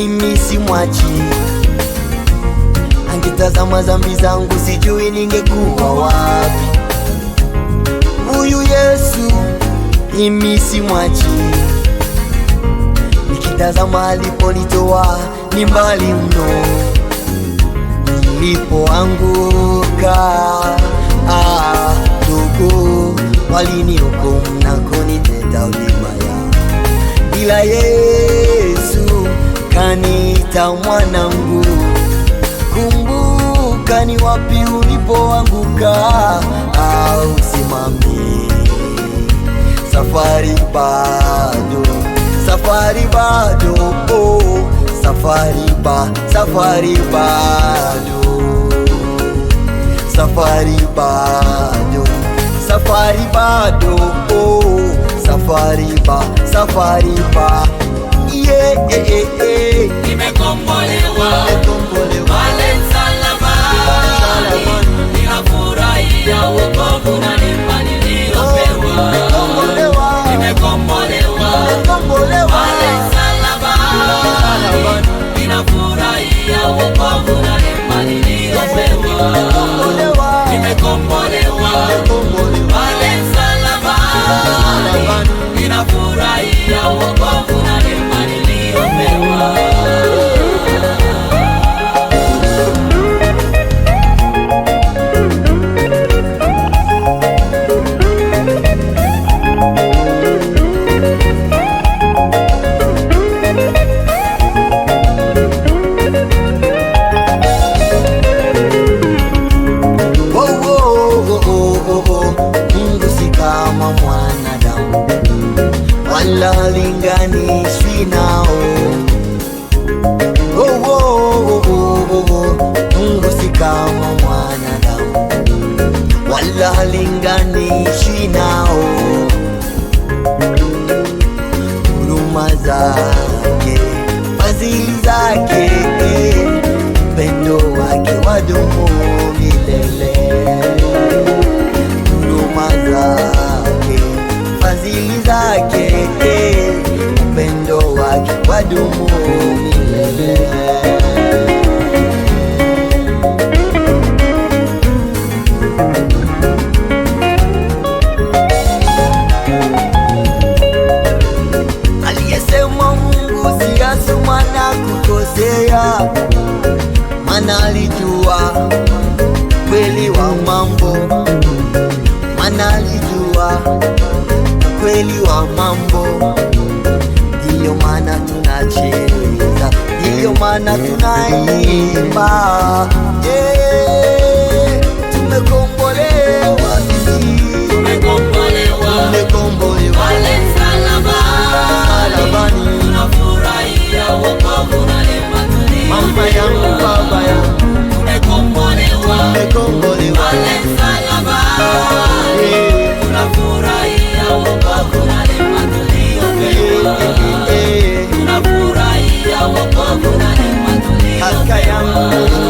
mimi simwachi. Angetazama dhambi zangu, sijui ningekuwa wapi. Huyu Yesu mimi simwachi. Nikitazama aliponitoa ni mbali mno. Nilipoanguka ndugu waliniokoa na kuniteta huduma yao, ila Yesu kaniita mwanangu. Kumbuka ni wapi ulipoanguka, usimame. Safari bado, safari bado, safari bado, safari bado, safari bado, safari bado, safari bado. Nimekombolewa pale msalabani, ninafurahia wokovu na neema niliyopewa. Nimekombolewa pale msalabani, ninafurahia wokovu na neema niliyopewa. Nimekombolewa pale msalabani, ninafurahia wokovu na neema niliyopewa. Mungu si kama mwanadamu, wala halinganishwi nao. Mungu si kama mwanadamu, wala halinganishwi nao. Huruma zake, fadhili zake, upendo wake wadumu milele. Huruma zake, fadhili zake, upendo wake wadumu milele. Aliyesema Mungu si asuma na kukosea, mana alijua kweli wa mambo, mana alijua kweli wa mambo. Ndiyo maana tunacheza, ndiyo maana tunaimba. Tumekombolewa sisi, Tumekombolewa pale msalabani, tunafurahia wokovu na neema tuliyopewa. mama yangu, baba yangu, Tumekombolewa pale msalabani, tunafurahia wokovu na neema tuliyopewa. Tunafurahia wokovu na neema kaka yangu, tuliyopewa.